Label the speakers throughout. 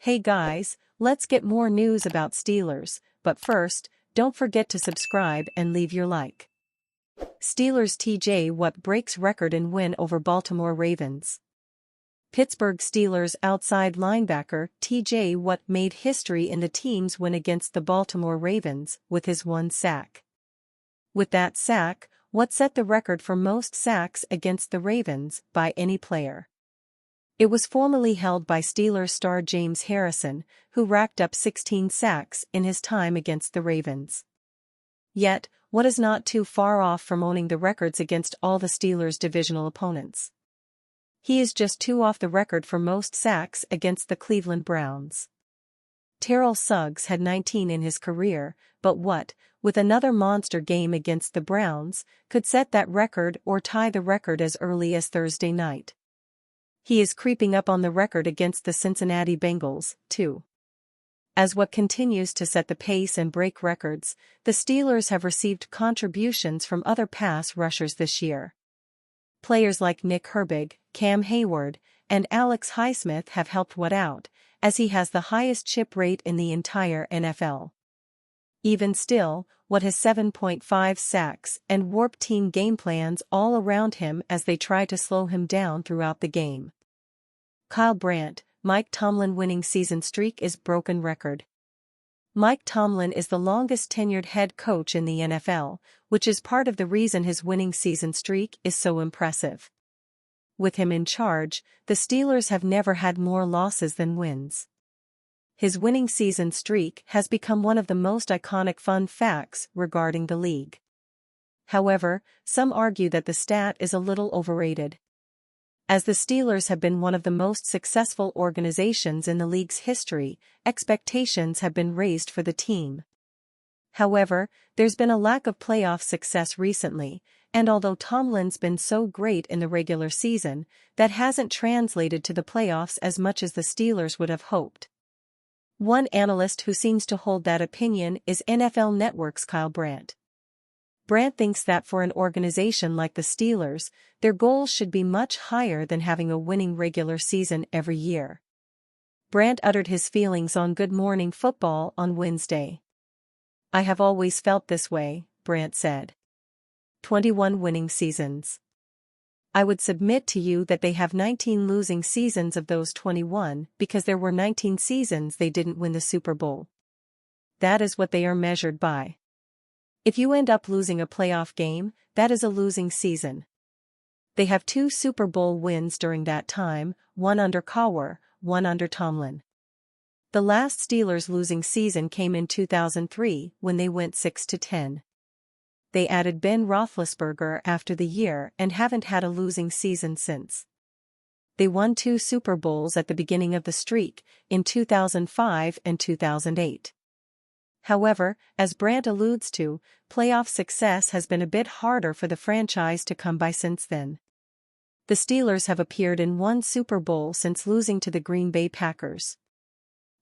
Speaker 1: Hey guys, let's get more news about Steelers, but first, don't forget to subscribe and leave your like. Steelers TJ Watt breaks record in win over Baltimore Ravens. Pittsburgh Steelers outside linebacker TJ Watt made history in the team's win against the Baltimore Ravens with his one sack. With that sack, Watt set the record for most sacks against the Ravens by any player. It was formerly held by Steelers star James Harrison, who racked up 16 sacks in his time against the Ravens. Yet, Watt is not too far off from owning the records against all the Steelers' divisional opponents. He is just 2 off the record for most sacks against the Cleveland Browns. Terrell Suggs had 19 in his career, but Watt, with another monster game against the Browns, could set that record or tie the record as early as Thursday night. He is creeping up on the record against the Cincinnati Bengals, too. As Watt continues to set the pace and break records, the Steelers have received contributions from other pass rushers this year. Players like Nick Herbig, Cam Hayward, and Alex Highsmith have helped Watt out, as he has the highest chip rate in the entire NFL. Even still, Watt has 7.5 sacks and warped team game plans all around him as they try to slow him down throughout the game. Kyle Brandt, Mike Tomlin winning season streak is broken record. Mike Tomlin is the longest tenured head coach in the NFL, which is part of the reason his winning season streak is so impressive. With him in charge, the Steelers have never had more losses than wins. His winning season streak has become one of the most iconic fun facts regarding the league. However, some argue that the stat is a little overrated. As the Steelers have been one of the most successful organizations in the league's history, expectations have been raised for the team. However, there's been a lack of playoff success recently, and although Tomlin's been so great in the regular season, that hasn't translated to the playoffs as much as the Steelers would have hoped. One analyst who seems to hold that opinion is NFL Network's Kyle Brandt. Brandt thinks that for an organization like the Steelers, their goals should be much higher than having a winning regular season every year. Brandt uttered his feelings on Good Morning Football on Wednesday. "I have always felt this way," Brandt said. 21 winning seasons. "I would submit to you that they have 19 losing seasons of those 21 because there were 19 seasons they didn't win the Super Bowl. That is what they are measured by. If you end up losing a playoff game, that is a losing season. They have 2 Super Bowl wins during that time, one under Cowher, one under Tomlin. The last Steelers losing season came in 2003 when they went 6-10. They added Ben Roethlisberger after the year and haven't had a losing season since. They won 2 Super Bowls at the beginning of the streak, in 2005 and 2008. However, as Brandt alludes to, playoff success has been a bit harder for the franchise to come by since then. The Steelers have appeared in 1 Super Bowl since losing to the Green Bay Packers.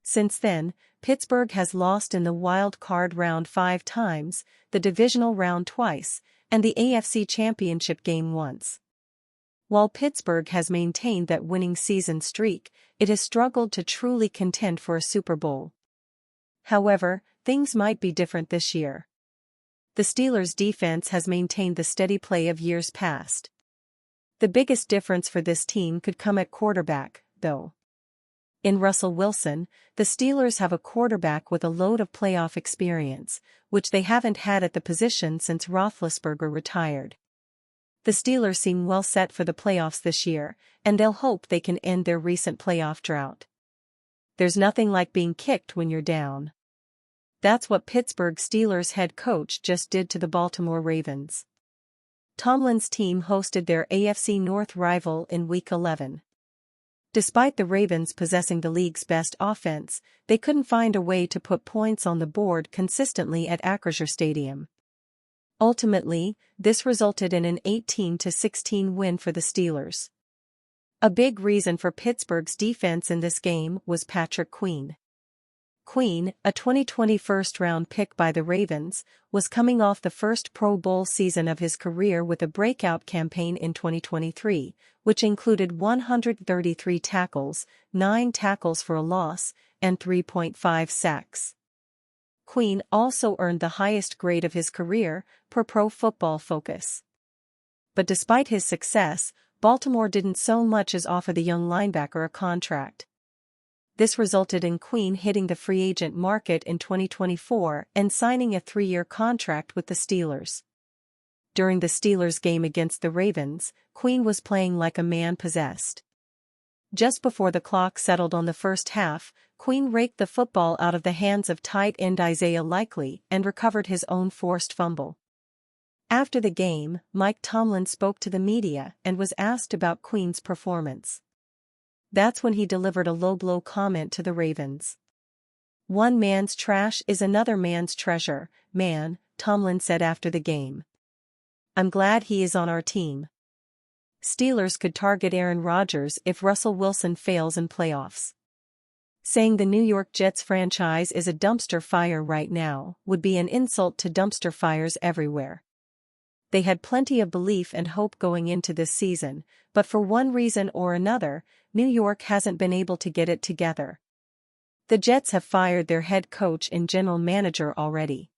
Speaker 1: Since then, Pittsburgh has lost in the wild card round 5 times, the divisional round twice, and the AFC Championship game once. While Pittsburgh has maintained that winning season streak, it has struggled to truly contend for a Super Bowl. However, things might be different this year. The Steelers' defense has maintained the steady play of years past. The biggest difference for this team could come at quarterback, though. In Russell Wilson, the Steelers have a quarterback with a load of playoff experience, which they haven't had at the position since Roethlisberger retired. The Steelers seem well set for the playoffs this year, and they'll hope they can end their recent playoff drought. There's nothing like being kicked when you're down. That's what Pittsburgh Steelers head coach just did to the Baltimore Ravens. Tomlin's team hosted their AFC North rival in Week 11. Despite the Ravens possessing the league's best offense, they couldn't find a way to put points on the board consistently at Acrisure Stadium. Ultimately, this resulted in an 18-16 win for the Steelers. A big reason for Pittsburgh's defense in this game was Patrick Queen. Queen, a 2020 first-round pick by the Ravens, was coming off the first Pro Bowl season of his career with a breakout campaign in 2023, which included 133 tackles, 9 tackles for a loss, and 3.5 sacks. Queen also earned the highest grade of his career, per Pro Football Focus. But despite his success, Baltimore didn't so much as offer the young linebacker a contract. This resulted in Queen hitting the free agent market in 2024 and signing a 3-year contract with the Steelers. During the Steelers' game against the Ravens, Queen was playing like a man possessed. Just before the clock settled on the first half, Queen raked the football out of the hands of tight end Isaiah Likely and recovered his own forced fumble. After the game, Mike Tomlin spoke to the media and was asked about Queen's performance. That's when he delivered a low-blow comment to the Ravens. "One man's trash is another man's treasure, man," Tomlin said after the game. "I'm glad he is on our team." Steelers could target Aaron Rodgers if Russell Wilson fails in playoffs. Saying the New York Jets franchise is a dumpster fire right now would be an insult to dumpster fires everywhere. They had plenty of belief and hope going into this season, but for one reason or another, New York hasn't been able to get it together. The Jets have fired their head coach and general manager already.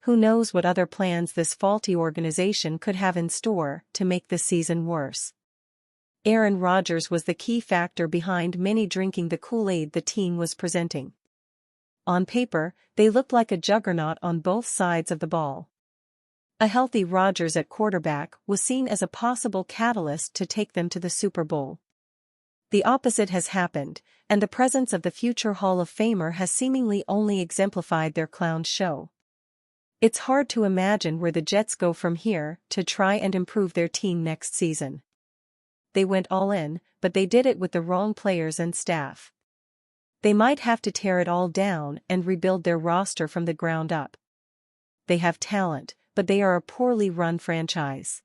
Speaker 1: Who knows what other plans this faulty organization could have in store to make the season worse. Aaron Rodgers was the key factor behind many drinking the Kool-Aid the team was presenting. On paper, they looked like a juggernaut on both sides of the ball. A healthy Rodgers at quarterback was seen as a possible catalyst to take them to the Super Bowl. The opposite has happened, and the presence of the future Hall of Famer has seemingly only exemplified their clown show. It's hard to imagine where the Jets go from here to try and improve their team next season. They went all in, but they did it with the wrong players and staff. They might have to tear it all down and rebuild their roster from the ground up. They have talent, but they are a poorly run franchise.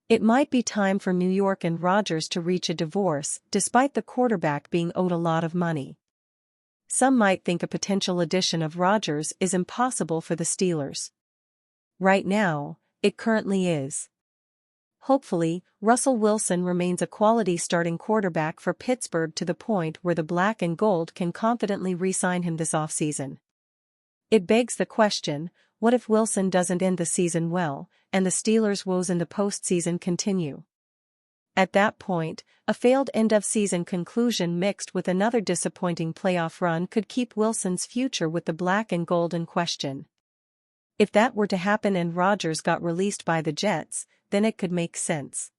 Speaker 1: It might be time for New York and Rodgers to reach a divorce, despite the quarterback being owed a lot of money. Some might think a potential addition of Rodgers is impossible for the Steelers. Right now, it currently is. Hopefully, Russell Wilson remains a quality starting quarterback for Pittsburgh to the point where the black and gold can confidently re-sign him this offseason. It begs the question, what if Wilson doesn't end the season well, and the Steelers' woes in the postseason continue? At that point, a failed end-of-season conclusion mixed with another disappointing playoff run could keep Wilson's future with the black and gold in question. If that were to happen and Rodgers got released by the Jets, then it could make sense.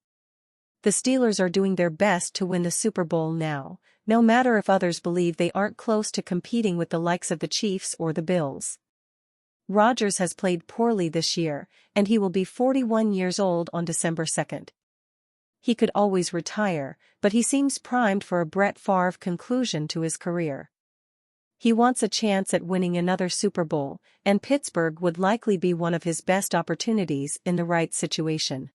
Speaker 1: The Steelers are doing their best to win the Super Bowl now, no matter if others believe they aren't close to competing with the likes of the Chiefs or the Bills. Rodgers has played poorly this year, and he will be 41 years old on December 2nd. He could always retire, but he seems primed for a Brett Favre conclusion to his career. He wants a chance at winning another Super Bowl, and Pittsburgh would likely be one of his best opportunities in the right situation.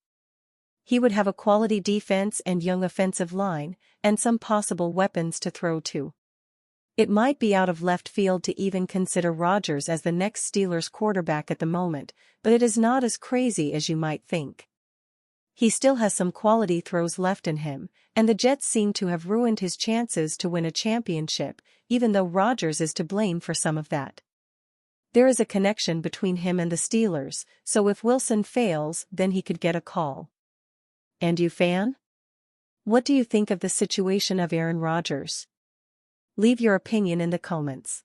Speaker 1: He would have a quality defense and young offensive line, and some possible weapons to throw to. It might be out of left field to even consider Rodgers as the next Steelers quarterback at the moment, but it is not as crazy as you might think. He still has some quality throws left in him, and the Jets seem to have ruined his chances to win a championship, even though Rodgers is to blame for some of that. There is a connection between him and the Steelers, so if Wilson fails, then he could get a call. And you, fan? What do you think of the situation of Aaron Rodgers? Leave your opinion in the comments.